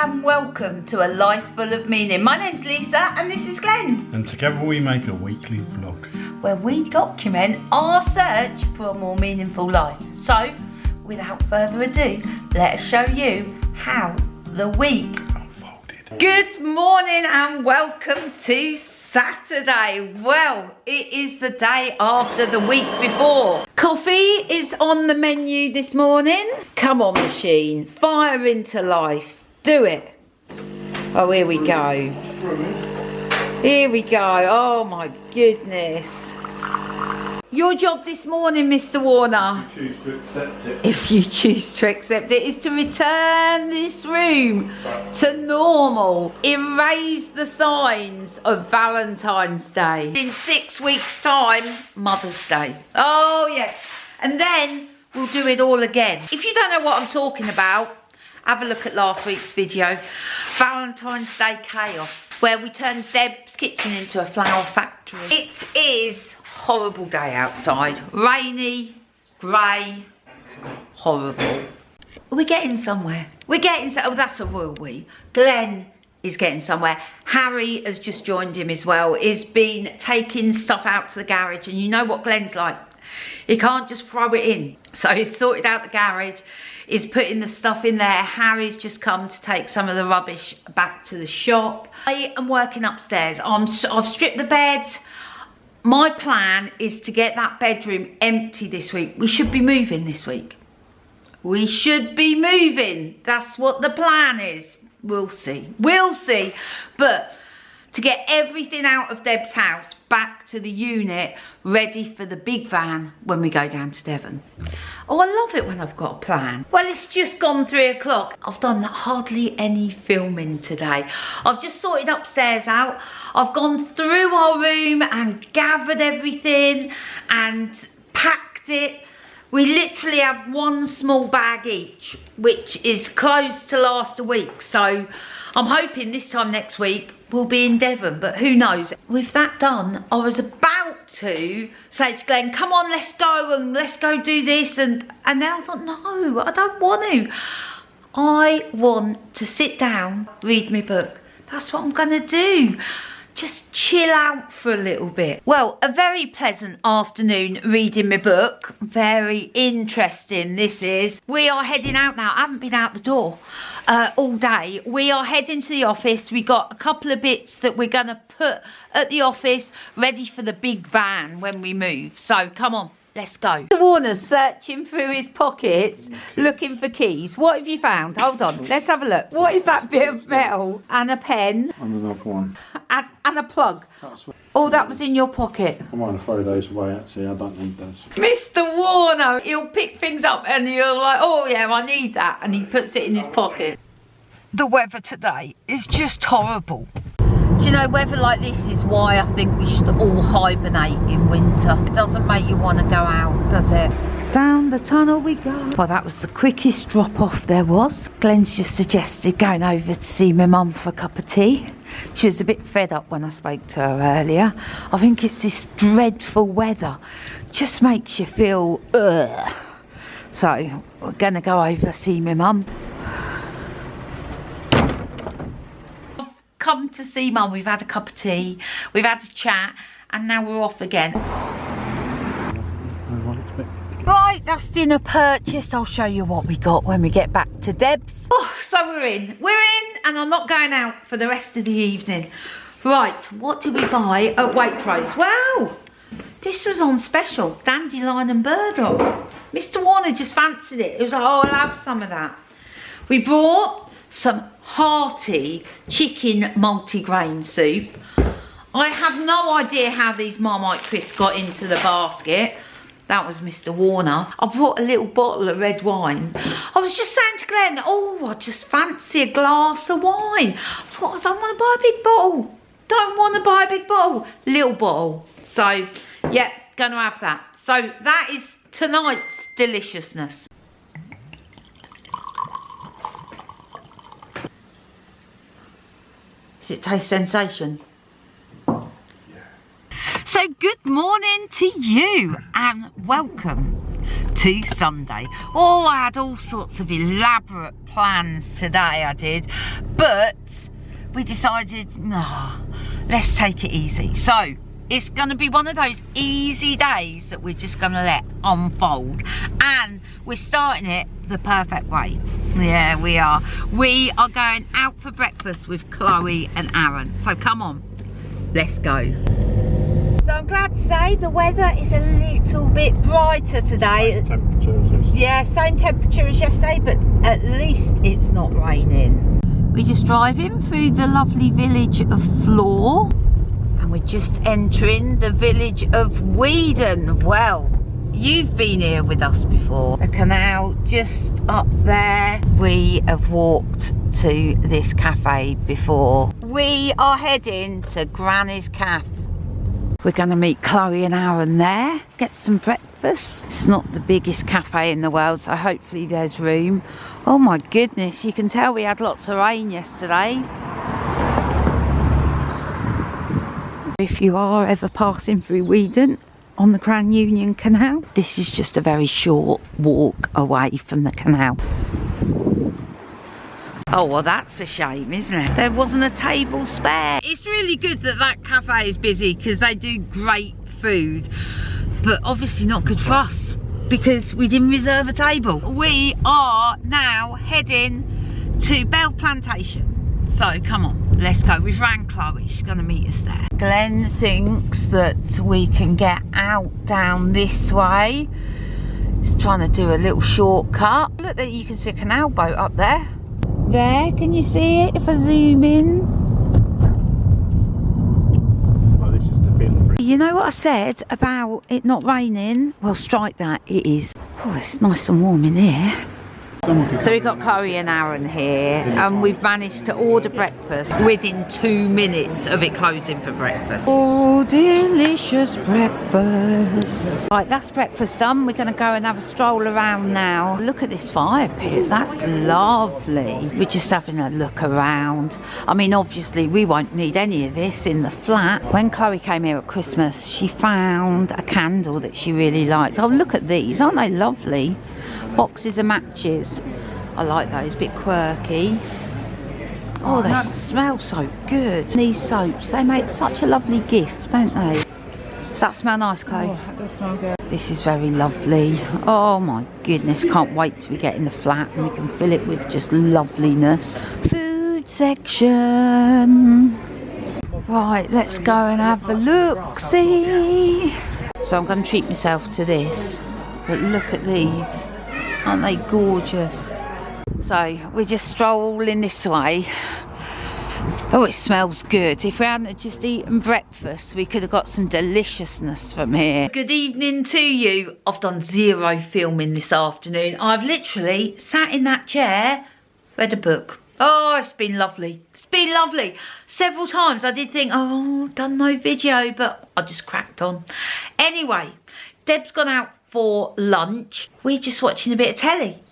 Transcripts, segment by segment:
and welcome to A Life Full of Meaning. My name's Lisa and this is Glenn. And together we make a weekly vlog where we document our search for a more meaningful life. So, without further ado, let us show you how the week unfolded. Good morning and welcome to Saturday. Well, it is the day after the week before. Coffee is on the menu this morning. Come on, machine, fire into life. Do it. Oh, here we go. Here we go. Oh my goodness. Your job this morning, Mr. Warner, if you choose to accept it, is to return this room to normal. Erase the signs of Valentine's Day. In 6 weeks' time, Mother's Day. Oh, yes. And then we'll do it all again. If you don't know what I'm talking about, have a look at last week's video. Valentine's Day chaos, where we turned Deb's kitchen into a flower factory. It is horrible day outside. Rainy, grey, horrible. We're getting somewhere. We're getting oh, that's a royal we. Glenn is getting somewhere. Harry has just joined him as well. He's been taking stuff out to the garage, and you know what Glenn's like. He can't just throw it in. So he's sorted out the garage. He's putting the stuff in there. Harry's just come to take some of the rubbish back to the shop. I am working upstairs. I've stripped the bed. My plan is to get that bedroom empty this week. We should be moving this week. We should be moving. That's what the plan is. We'll see. We'll see. But to get everything out of Deb's house back to the unit, ready for the big van when we go down to Devon. Oh, I love it when I've got a plan. Well, it's just gone 3 o'clock. I've done hardly any filming today. I've just sorted upstairs out. I've gone through our room and gathered everything and packed it. We literally have one small bag each, which is close to last a week. So I'm hoping this time next week we'll be in Devon, but who knows. With that done, I was about to say to Glenn, come on, let's go and let's go do this. And now I thought, no, I don't want to. I want to sit down, read my book. That's what I'm gonna do. Just chill out for a little bit. Well, a very pleasant afternoon reading my book. Very interesting this is. We are heading out now. I haven't been out the door all day. We are heading to the office. We got a couple of bits that we're going to put at the office ready for the big van when we move. So come on, let's go. Warner's searching through his pockets looking for keys. What have you found? Hold on, let's have a look. What is that bit of metal? And a pen. And another one. And a plug. Oh, that was in your pocket. I'm only 3 days away actually, I don't need those. Mr. Warner, he'll pick things up and he'll like, oh yeah, I need that. And he puts it in his pocket. The weather today is just horrible. Do you know, weather like this is why I think we should all hibernate in winter. It doesn't make you want to go out, does it? Down the tunnel we go. Well, that was the quickest drop off there was. Glenn's just suggested going over to see my mum for a cup of tea. She was a bit fed up when I spoke to her earlier. I think it's this dreadful weather. Just makes you feel, ugh. So, we're going to go over see my mum. Come to see mum, we've had a cup of tea, we've had a chat, and now we're off again. Right, that's dinner purchased. I'll show you what we got when we get back to Deb's. Oh, so we're in, and I'm not going out for the rest of the evening. Right, what did we buy at Waitrose? Wow, this was on special, dandelion and burdock. Mr. Warner just fancied it. It was like, oh, I'll have some of that. We brought some hearty chicken multigrain soup. I have no idea how these Marmite crisps got into the basket. That was Mr. Warner. I brought a little bottle of red wine. I was just saying to Glenn, oh, I just fancy a glass of wine. I thought, I don't want to buy a big bottle. Don't want to buy a big bottle. Little bottle. So, yeah, gonna have that. So that is tonight's deliciousness. Does it taste sensation? Yeah. So good morning to you and welcome to Sunday. Oh, I had all sorts of elaborate plans today, I did, but we decided, no, let's take it easy. So it's going to be one of those easy days that we're just going to let unfold, and we're starting it the perfect way. Yeah, we are. We are going out for breakfast with Chloe and Aaran. So come on, let's go. So I'm glad to say the weather is a little bit brighter today. Yeah, same temperature as yesterday, but at least it's not raining. We're just driving through the lovely village of Flor, and we're just entering the village of Weedon. Well, you've been here with us before. The canal just up there. We have walked to this cafe before. We are heading to Grannies Cafe. We're going to meet Chloe and Aaran there, get some breakfast. It's not the biggest cafe in the world, so hopefully there's room. Oh my goodness, you can tell we had lots of rain yesterday. If you are ever passing through Weedon on the Grand Union Canal, this is just a very short walk away from the canal. Oh, well, that's a shame, isn't it? There wasn't a table spare. It's really good that that cafe is busy because they do great food, but obviously not good for us because we didn't reserve a table. We are now heading to Bell Plantation. So come on, let's go. We've rang Chloe, she's gonna meet us there. Glenn thinks that we can get out down this way. He's trying to do a little shortcut. Look, that you can see a canal boat up there. There, can you see it if I zoom in? Oh, this is the bin. You know what I said about it not raining? Well, strike that, it is. Oh, it's nice and warm in here. So we've got Chloe and Aaran here, and we've managed to order breakfast within 2 minutes of it closing for breakfast. Oh, delicious breakfast. Right, that's breakfast done. We're going to go and have a stroll around now. Look at this fire pit, that's lovely. We're just having a look around. I mean, obviously we won't need any of this in the flat. When Chloe came here at Christmas, she found a candle that she really liked. Oh, look at these, aren't they lovely? Boxes of matches. I like those, a bit quirky. Oh, they smell so good. These soaps, they make such a lovely gift, don't they? Does that smell nice, Chloe? Oh, that does smell good. This is very lovely. Oh my goodness, can't wait till we get in the flat and we can fill it with just loveliness. Food section. Right, let's go and have a look, see. So I'm going to treat myself to this. But look at these. Aren't they gorgeous? So we're just strolling this way. Oh, it smells good. If we hadn't just eaten breakfast, we could have got some deliciousness from here. Good evening to you. I've done zero filming this afternoon. I've literally sat in that chair, read a book. Oh, it's been lovely. It's been lovely. Several times I did think, oh, done no video, but I just cracked on. Anyway, Deb's gone out for lunch. We're just watching a bit of telly.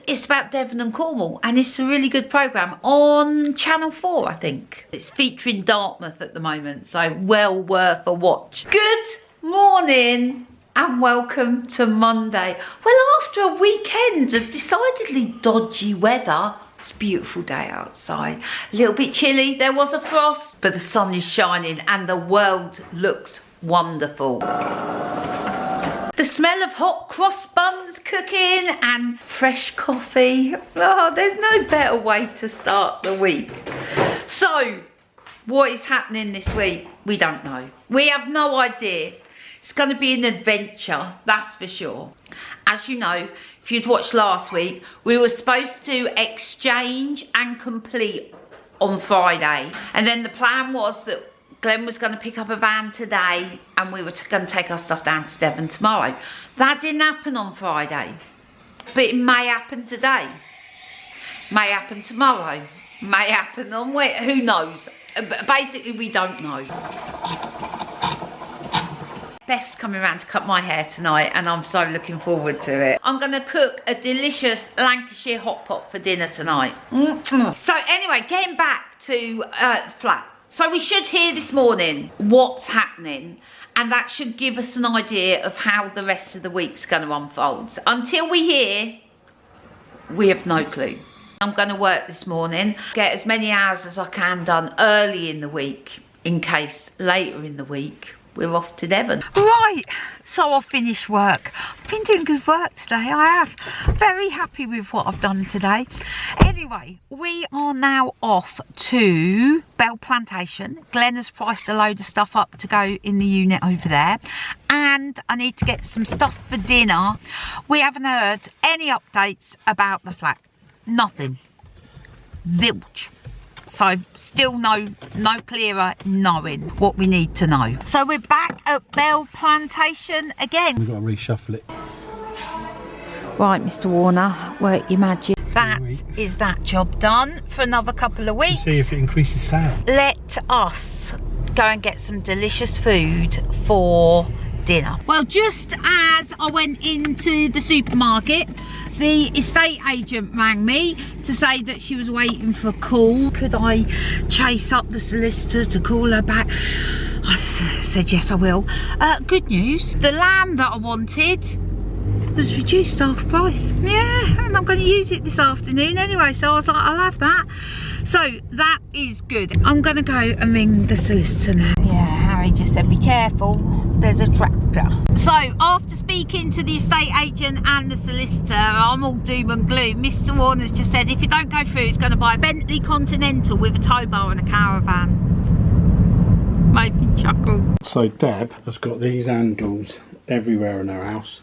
It's about Devon and Cornwall, and it's a really good programme on Channel 4, I think. It's featuring Dartmouth at the moment, so well worth a watch. Good morning and welcome to Monday. Well, after a weekend of decidedly dodgy weather, it's a beautiful day outside. A little bit chilly, there was a frost, but the sun is shining and the world looks wonderful. The smell of hot cross buns cooking and fresh coffee. Oh, there's no better way to start the week. So, what is happening this week? We don't know. We have no idea. It's going to be an adventure, that's for sure. As you know, if you'd watched last week, we were supposed to exchange and complete on Friday. And then the plan was that Glenn was going to pick up a van today and we were going to take our stuff down to Devon tomorrow. That didn't happen on Friday, but it may happen today. May happen tomorrow. May happen on Wednesday. Who knows? Basically, we don't know. Beth's coming around to cut my hair tonight and I'm so looking forward to it. I'm going to cook a delicious Lancashire Hotpot for dinner tonight. So anyway, getting back to the flat. So we should hear this morning what's happening, and that should give us an idea of how the rest of the week's going to unfold. Until we hear, we have no clue. I'm going to work this morning, get as many hours as I can done early in the week, in case later in the week we're off to Devon. Right, so I've finished work. I've been doing good work today, I have. Very happy with what I've done today. Anyway, we are now off to Bell Plantation. Glenn has priced a load of stuff up to go in the unit over there. And I need to get some stuff for dinner. We haven't heard any updates about the flat. Nothing. Zilch. So still no clearer knowing what we need to know. So we're back at Bell Plantation again. We've got to reshuffle it. Right, Mr. Warner, work your magic. That is that job done for another couple of weeks. See if it increases sales. Let us go and get some delicious food for dinner. Well, just as I went into the supermarket, the estate agent rang me to say that she was waiting for a call. Could I chase up the solicitor to call her back? I said yes, I will. Good news, the lamb that I wanted was reduced half price. Yeah, and I'm going to use it this afternoon anyway, so I was like, I'll have that. So that is good. I'm going to go and ring the solicitor now. Yeah, Harry just said be careful, there's a tractor. So after speaking to the estate agent and the solicitor, I'm all doom and gloom. Mr. Warner's just said if you don't go through, he's going to buy a Bentley Continental with a tow bar and a caravan. Made me chuckle. So Deb has got these handles everywhere in her house,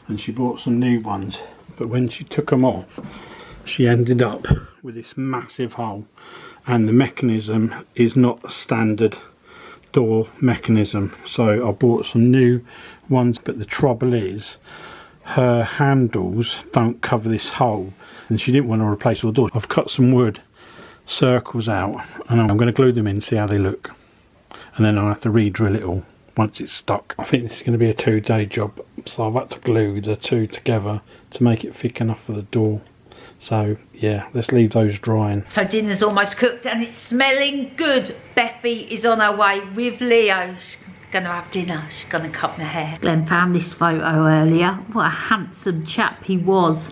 and she bought some new ones, but when she took them off, she ended up with this massive hole, and the mechanism is not a standard door mechanism. So I bought some new ones, but the trouble is her handles don't cover this hole, and she didn't want to replace all the doors. I've cut some wood circles out, and I'm going to glue them in, see how they look, and then I'll have to re-drill it all once it's stuck. I think this is going to be a 2-day job, so I've had to glue the two together to make it thick enough for the door. So yeah, let's leave those drying. So dinner's almost cooked and it's smelling good. Bethy is on her way with Leo. She's gonna have dinner. She's gonna cut my hair. Glenn found this photo earlier. What a handsome chap he was.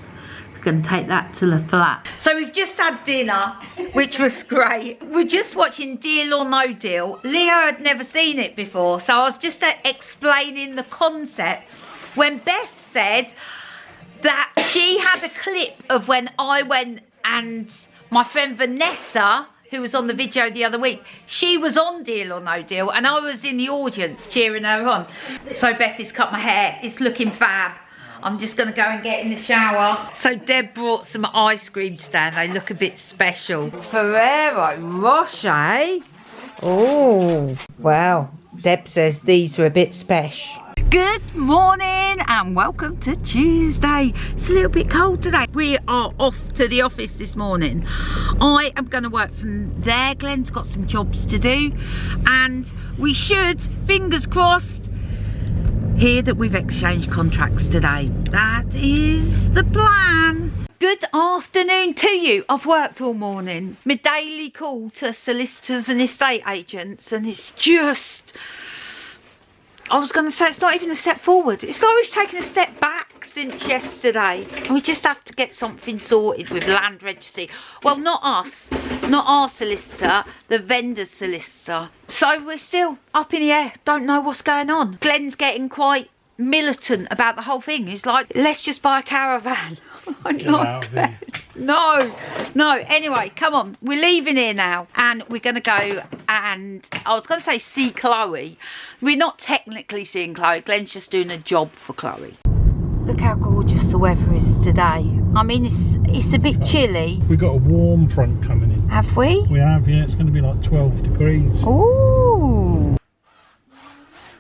We're gonna take that to the flat. So we've just had dinner, which was great. We're just watching Deal or No Deal. Leo had never seen it before, so I was just explaining the concept when Beth said that she had a clip of when I went and my friend Vanessa, who was on the video the other week, she was on Deal or No Deal and I was in the audience cheering her on. So Beth has cut my hair, it's looking fab. I'm just gonna go and get in the shower. So Deb brought some ice cream today and they look a bit special. Ferrero Rocher. Oh, wow. Deb says these are a bit special. Good morning and welcome to Tuesday. It's a little bit cold today. We are off to the office this morning. I am going to work from there. Glenn's got some jobs to do and we should, fingers crossed, hear that we've exchanged contracts today. That is the plan. Good afternoon to you. I've worked all morning. My daily call to solicitors and estate agents, and it's just, I was going to say, it's not even a step forward. It's like we've taken a step back since yesterday. And we just have to get something sorted with land registry. Well, not us, not our solicitor, the vendor's solicitor. So we're still up in the air, don't know what's going on. Glenn's getting quite militant about the whole thing. He's like, let's just buy a caravan. I'm not. No. Anyway, come on. We're leaving here now and we're going to go and, I was going to say see Chloe. We're not technically seeing Chloe. Glenn's just doing a job for Chloe. Look how gorgeous the weather is today. I mean, it's a bit chilly. We've got a warm front coming in. Have we? We have, yeah. It's going to be like 12 degrees. Ooh.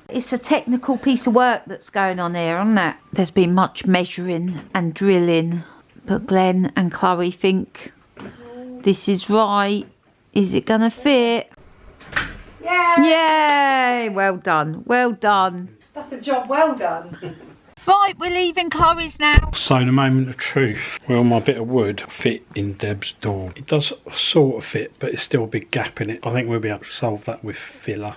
It's a technical piece of work that's going on here, isn't it? There's been much measuring and drilling, but Glenn and Chloe think this is right. Is it gonna fit? Yay! Yay! Well done. Well done. That's a job well done. Right, we're leaving Chloe's now. So the moment of truth. Will my bit of wood fit in Deb's door? It does sort of fit, but it's still a big gap in it. I think we'll be able to solve that with filler.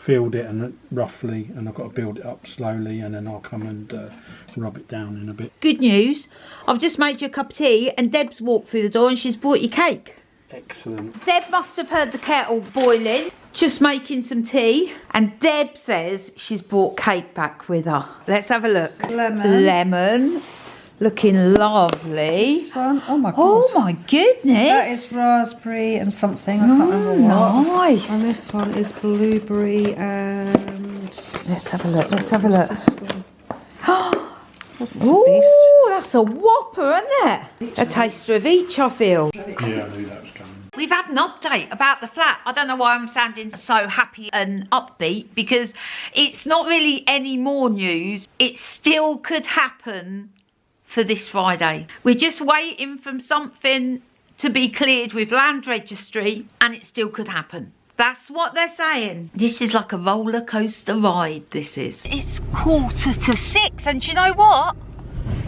Filled it and roughly, and I've got to build it up slowly, and then I'll come and rub it down in a bit. Good news, I've just made you a cup of tea and Deb's walked through the door and she's brought you cake. Excellent. Deb must have heard the kettle boiling, just making some tea, and Deb says she's brought cake back with her. Let's have a look. Lemon. Looking lovely. This one, oh my god. Oh my goodness. That is raspberry and something, I can't remember what. Nice. And this one is blueberry and... Let's have a look, let's have a look. This one. That's a beast. Oh, that's a whopper, isn't it? A taster of each, I feel. Yeah, I knew that was coming. We've had an update about the flat. I don't know why I'm sounding so happy and upbeat, because it's not really any more news. It still could happen for this Friday. We're just waiting for something to be cleared with land registry, and it still could happen. That's what they're saying. This is like a roller coaster ride, this is. It's 6:45, and do you know what?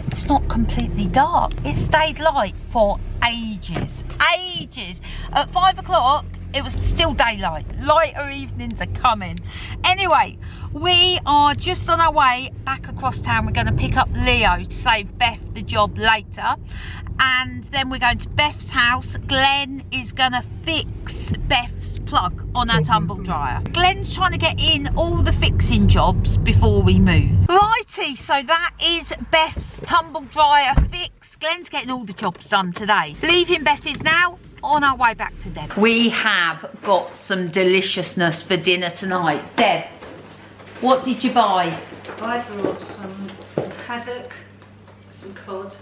It's not completely dark. It stayed light for ages. At 5 o'clock, it was still daylight. Lighter evenings are coming. Anyway, we are just on our way back across town. We're going to pick up Leo to save Beth the job later. And then we're going to Beth's house. Glenn is going to fix Beth's plug on her tumble dryer. Glenn's trying to get in all the fixing jobs before we move. Righty, so that is Beth's tumble dryer fix. Glenn's getting all the jobs done today. Leaving Beth is now on our way back to Deb. We have got some deliciousness for dinner tonight. Deb, what did you buy? I brought some haddock, some cod,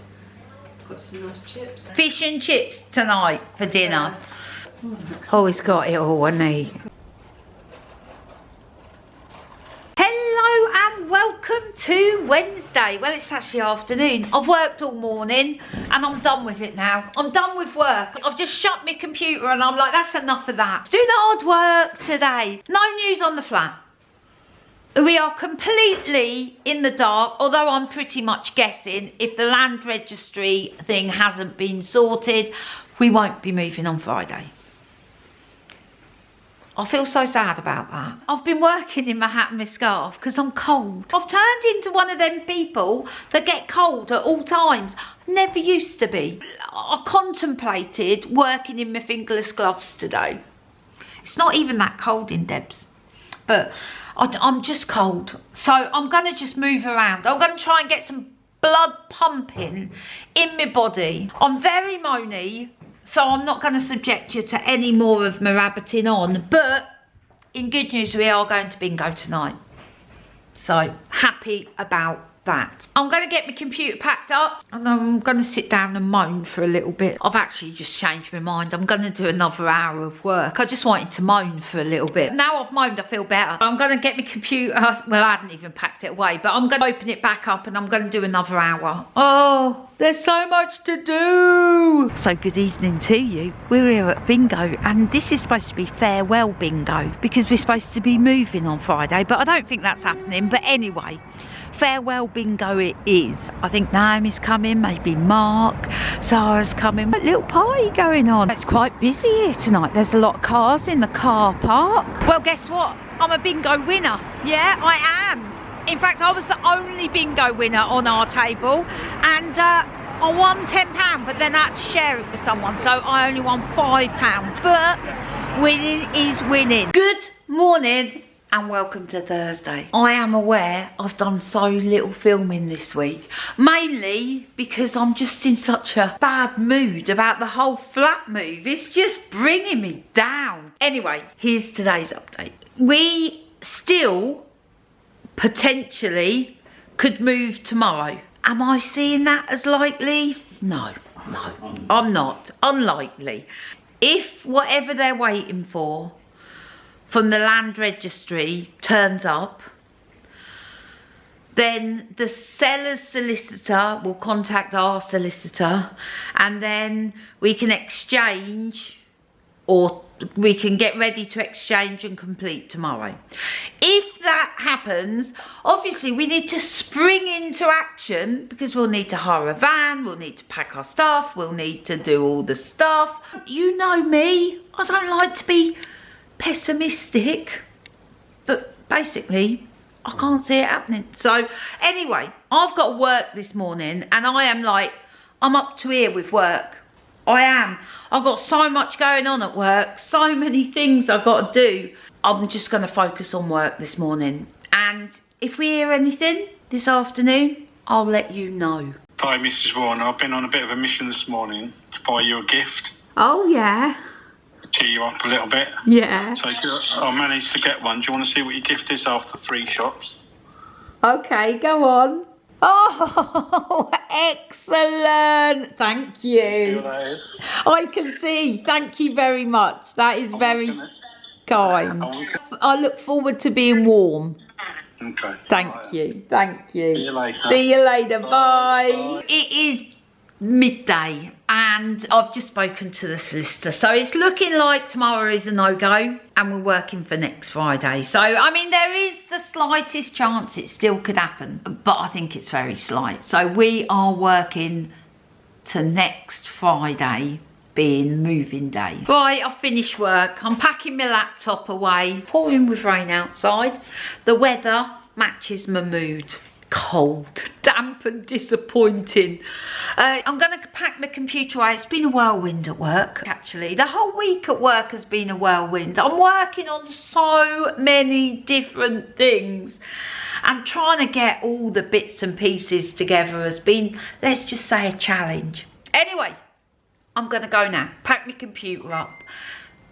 got some nice chips. Fish and chips tonight for dinner. Oh, he's got it all, hasn't he? Hello and welcome to Wednesday. Well, it's actually afternoon. I've worked all morning and I'm done with it now. I'm done with work. I've just shut my computer and I'm like, that's enough of that. Doing hard work today. No news on the flat. We are completely in the dark, although I'm pretty much guessing if the land registry thing hasn't been sorted, we won't be moving on Friday. I feel so sad about that. I've been working in my hat and my scarf because I'm cold. I've turned into one of them people that get cold at all times. Never used to be. I contemplated working in my fingerless gloves today. It's not even that cold in Deb's, but I'm just cold. So I'm going to just move around. I'm going to try and get some blood pumping in my body. I'm very moany, so I'm not going to subject you to any more of my rabbiting on. But in good news, we are going to bingo tonight. So happy about that. I'm going to get my computer packed up and I'm going to sit down and moan for a little bit. I've actually just changed my mind. I'm going to do another hour of work. I just wanted to moan for a little bit. Now I've moaned, I feel better. I'm going to get my computer, well, I hadn't even packed it away, but I'm going to open it back up and I'm going to do another hour. Oh, there's so much to do. So good evening to you. We're here at bingo and this is supposed to be farewell bingo because we're supposed to be moving on Friday, but I don't think that's happening. But anyway, farewell bingo it is. I think Naomi's coming, maybe Mark, Zara's coming. A little party going on. It's quite busy here tonight. There's a lot of cars in the car park. Well, guess what? I'm a bingo winner. Yeah, I am. In fact, I was the only bingo winner on our table and I won £10, but then I had to share it with someone, so I only won £5. But winning is winning. Good morning and welcome to Thursday. I am aware I've done so little filming this week, mainly because I'm just in such a bad mood about the whole flat move. It's just bringing me down. Anyway, here's today's update. We still potentially could move tomorrow. Am I seeing that as likely? No, I'm not. Unlikely. If whatever they're waiting for from the land registry turns up, then the seller's solicitor will contact our solicitor and then we can exchange or we can get ready to exchange and complete tomorrow. If that happens, obviously we need to spring into action, because we'll need to hire a van, we'll need to pack our stuff, we'll need to do all the stuff. You know me, I don't like to be pessimistic, but basically I can't see it happening. So anyway, I've got work this morning and I am like, I'm up to here with work. I am. I've got so much going on at work, so many things I've got to do. I'm just going to focus on work this morning. And if we hear anything this afternoon, I'll let you know. Hi, Mrs. Warner. I've been on a bit of a mission this morning to buy you a gift. Oh, yeah. Cheer you up a little bit. Yeah. So I managed to get one. Do you want to see what your gift is after 3 shops? Okay, go on. Oh, excellent. Thank you. See what that is? I can see. Thank you very much. That is very kind. I look forward to being warm. Okay. Thank you. Thank you. See you later. See you later. Bye. Bye. It is midday and I've just spoken to the solicitor, so it's looking like tomorrow is a no-go and we're working for next Friday. So I mean, there is the slightest chance it still could happen, but I think it's very slight. So we are working to next Friday being moving day. Right, I've finished work. I'm packing my laptop away. Pouring with rain outside. The weather matches my mood. Cold, damp and disappointing. I'm going to pack my computer away. It's been a whirlwind at work, actually. The whole week at work has been a whirlwind. I'm working on so many different things. And trying to get all the bits and pieces together has been, let's just say, a challenge. Anyway, I'm going to go now. Pack my computer up.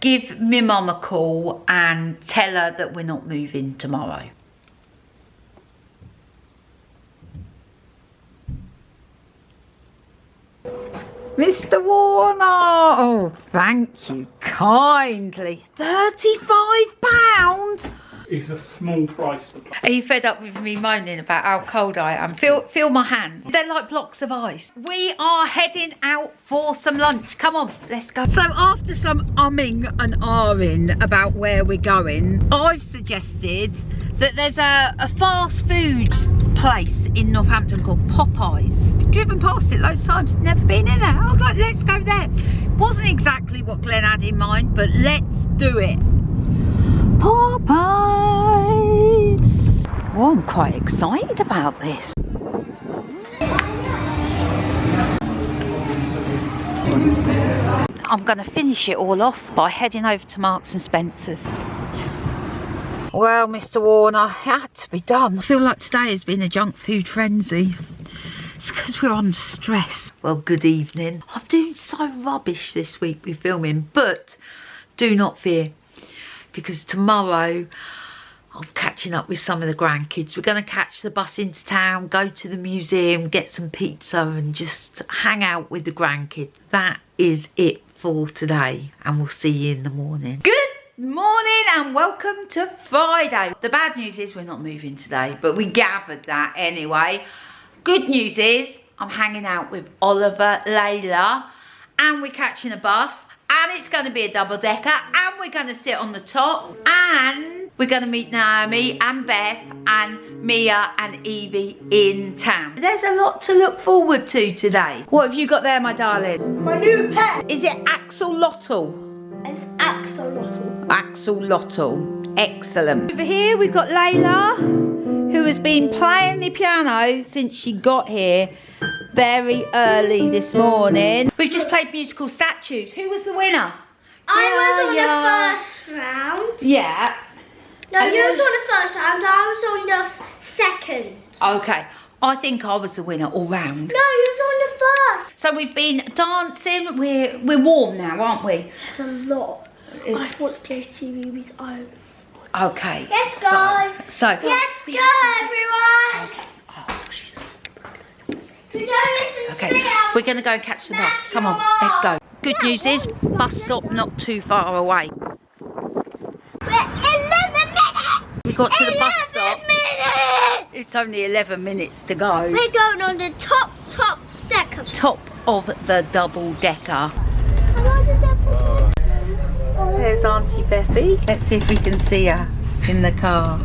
Give my mum a call and tell her that we're not moving tomorrow. Mr. Warner, oh, thank you kindly. £35? It's a small price to pay. Are you fed up with me moaning about how cold I am? Feel my hands. They're like blocks of ice. We are heading out for some lunch. Come on, let's go. So after some umming and ahhing about where we're going, I've suggested that there's a fast food place in Northampton called Popeyes. Driven past it loads of times, never been in there. I was like, let's go there. Wasn't exactly what Glenn had in mind, but let's do it. Popeyes. Oh, I'm quite excited about this. I'm going to finish it all off by heading over to Marks and Spencer's. Well, Mr. Warner, it had to be done. I feel like today has been a junk food frenzy. It's because we're under stress. Well, good evening. I'm doing so rubbish this week with filming, but do not fear, because tomorrow I'm catching up with some of the grandkids. We're going to catch the bus into town, go to the museum, get some pizza and just hang out with the grandkids. That is it for today, and we'll see you in the morning. Good morning and welcome to Friday. The bad news is we're not moving today, but we gathered that anyway. Good news is I'm hanging out with Oliver, Layla, and we're catching a bus, and it's going to be a double-decker, and we're going to sit on the top, and we're going to meet Naomi and Beth and Mia and Evie in town. There's a lot to look forward to today. What have you got there, my darling? My new pet Is it axolotl? is axolotl. Axolotl. Excellent. Over here we've got Layla, who has been playing the piano since she got here very early this morning. We've just played musical statues. Who was the winner? I was on the first round. Yeah. No, you was on the first round. I was on the second. Okay. I think I was the winner all round. No, you was on the first. So we've been dancing. We're warm now, aren't we? That's a lot. I want to play TV with Iron. Okay. Let's go. So Let's go, everyone. Okay, we're going to go and catch the bus. Come on, let's go. Good news is, bus stop not too far away. We're 11 minutes. We got to the bus stop. 11 minutes. It's only 11 minutes to go. We're going on the top decker. Top of the double decker. I want the double decker. There's Auntie Bethy. Let's see if we can see her in the car.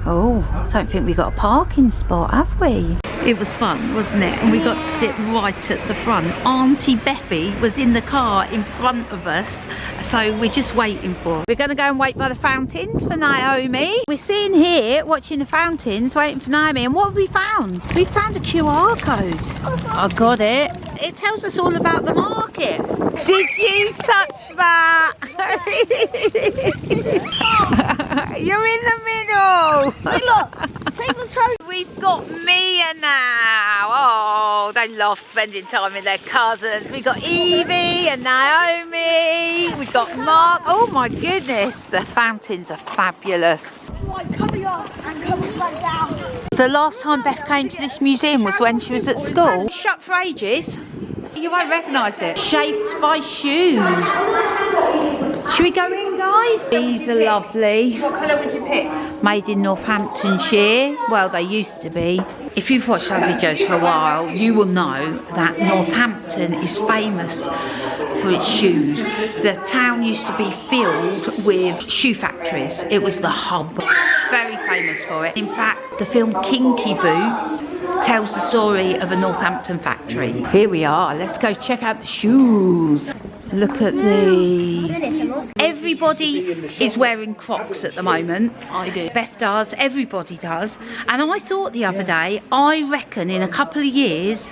Oh, I don't think we got a parking spot, have we? It was fun, wasn't it? And we got to sit right at the front. Auntie Bethy was in the car in front of us, so we're just waiting for her. We're going to go and wait by the fountains for Naomi. We're sitting here watching the fountains, waiting for Naomi. And what have we found? We found a QR code. I got it. It tells us all about the market. Did you touch that? You're in the middle. Hey, look, take the trophy. We've got Mia now. Oh, they love spending time with their cousins. We've got Evie and Naomi. We've got Mark. Oh my goodness, the fountains are fabulous. Like coming up and coming back down. The last time Beth came to this museum was when she was at school. Shut for ages. You won't recognise it. Shaped by shoes. Should we go in, guys? These are lovely. What colour would you pick? Made in Northamptonshire. Well, they used to be. If you've watched our videos for a while, you will know that Northampton is famous for its shoes. The town used to be filled with shoe factories. It was the hub. Very famous for it. In fact, the film Kinky Boots tells the story of a Northampton factory. Here we are. Let's go check out the shoes. Look at these. Everybody is wearing Crocs at the moment. I do. Beth does, everybody does. And I thought the other day, I reckon in a couple of years,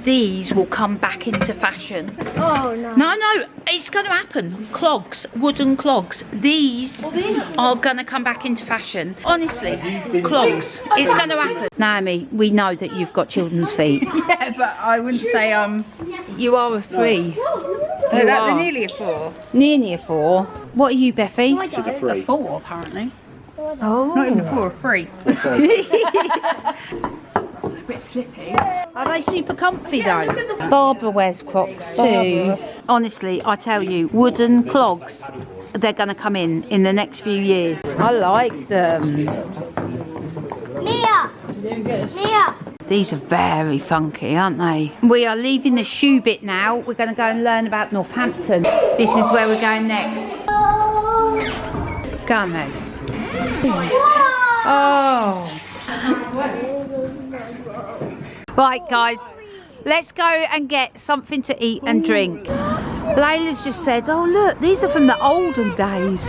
these will come back into fashion. Oh no. No, it's going to happen. Clogs, wooden clogs. These are going to come back into fashion. Honestly, clogs. It's going to happen. Naomi, we know that you've got children's feet. Yeah, but I wouldn't say You are a 3. they're are. nearly a 4. Nearly a 4. What are you, Bethy? A 4 apparently. Oh. Not even a 4, a 3. A bit slippy. Are they super comfy though? Barbara wears Crocs too. Honestly, I tell you, wooden clogs, they're going to come in the next few years. I like them. Mia. Mia. These are very funky, aren't they? We are leaving the shoe bit now. We're going to go and learn about Northampton. This is where we're going next. Go on then. Oh. Right, guys, let's go and get something to eat and drink. Layla's just said, oh look, these are from the olden days.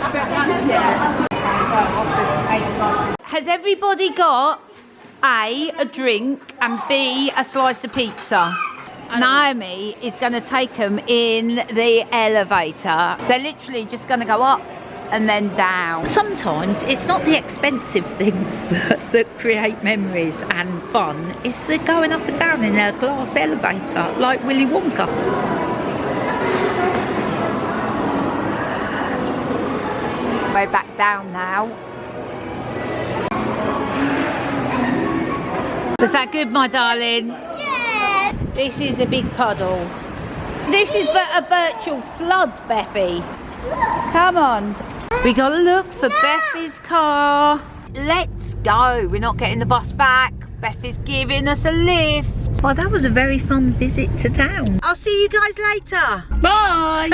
Has everybody got A, a drink, and B, a slice of pizza? Naomi is going to take them in the elevator. They're literally just going to go up and then down. Sometimes it's not the expensive things that create memories and fun, it's the going up and down in a glass elevator like Willy Wonka. We're back down now. Was that good, my darling? Yeah. This is a big puddle. This is a virtual flood, Bethy. Come on. We gotta look for Bethy's car. Let's go. We're not getting the bus back. Bethy's giving us a lift. Well, that was a very fun visit to town. I'll see you guys later. Bye!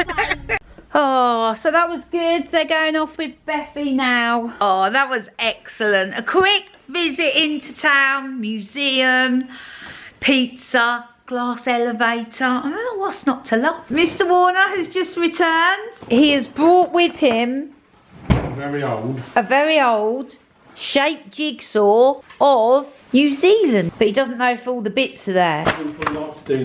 Oh, so that was good. They're going off with Bethy now. Oh, that was excellent. A quick visit into town, museum, pizza, glass elevator. Oh, what's not to love? Mr. Warner has just returned. He has brought with him a very old shaped jigsaw of New Zealand, but he doesn't know if all the bits are there.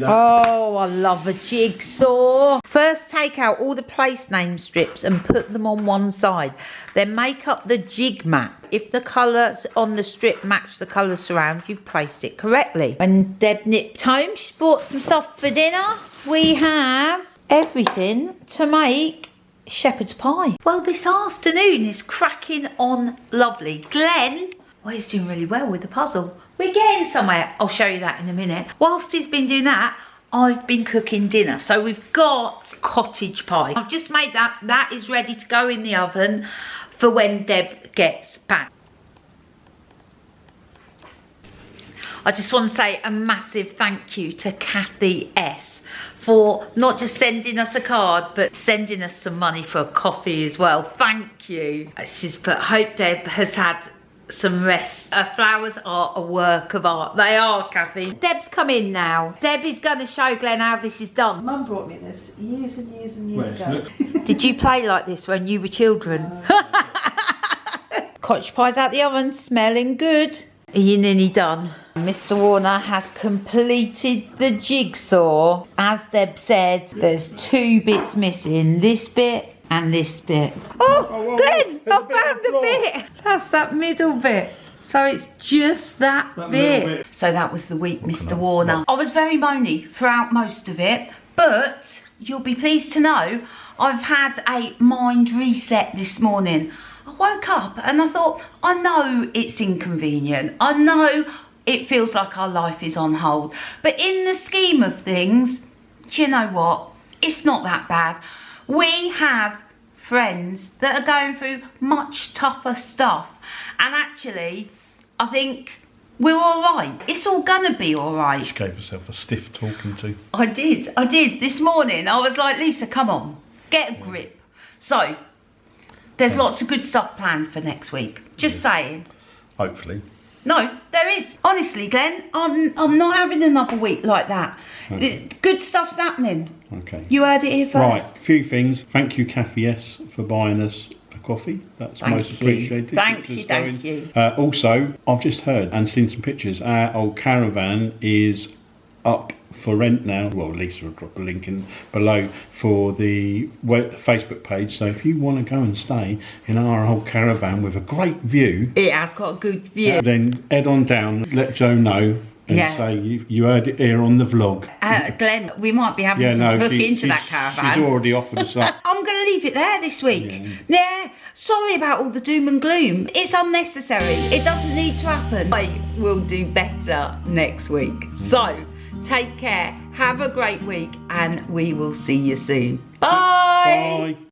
Oh, I love a jigsaw. First take out all the place name strips and put them on one side, then make up the jig map. If the colours on the strip match the colours around, you've placed it correctly. When Deb nipped home, she's brought some stuff for dinner. We have everything to make shepherd's pie. Well, this afternoon is cracking on lovely. Glenn, well, he's doing really well with the puzzle. We're getting somewhere. I'll show you that in a minute. Whilst he's been doing that, I've been cooking dinner. So we've got cottage pie. I've just made that. That is ready to go in the oven for when Deb gets back. I just want to say a massive thank you to Kathy S for not just sending us a card, but sending us some money for a coffee as well. Thank you. She's put, hope Deb has had some rest. Her flowers are a work of art. They are, Kathy. Deb's come in now. Deb is going to show Glenn how this is done. Mum brought me this years and years and years ago. Did you play like this when you were children? Cottage pie's out the oven, smelling good. Are you nearly done? Mr. Warner has completed the jigsaw. As Deb said, there's 2 bits missing. This bit and this bit. Oh, Glenn, I found the bit. That's that middle bit. So it's just that bit. So that was the week, Mr. Warner. I was very moany throughout most of it, but you'll be pleased to know I've had a mind reset this morning. I woke up and I thought, I know it's inconvenient. I know it feels like our life is on hold. But in the scheme of things, do you know what? It's not that bad. We have friends that are going through much tougher stuff. And actually, I think we're all right. It's all gonna be all right. She gave herself a stiff talking to. I did. This morning, I was like, Lisa, come on, get a grip. So, there's lots of good stuff planned for next week. Just saying. Hopefully. No, there is. Honestly, Glenn, I'm not having another week like that. Okay. Good stuff's happening. Okay. You heard it here first. Right, a few things. Thank you, Kathy S, for buying us a coffee. That's most appreciated. Thank you. Also, I've just heard and seen some pictures. Our old caravan is up for rent now. Well, Lisa will drop a link in below for the Facebook page. So if you want to go and stay in our old caravan with a great view, it has got a good view. Then head on down, let Joe know, and say you heard it here on the vlog. Glenn, we might be having to book into that caravan. She's already offered us up. I'm going to leave it there this week. Yeah. Sorry about all the doom and gloom. It's unnecessary. It doesn't need to happen. I will do better next week. So, take care. Have a great week and we will see you soon. Bye. Bye.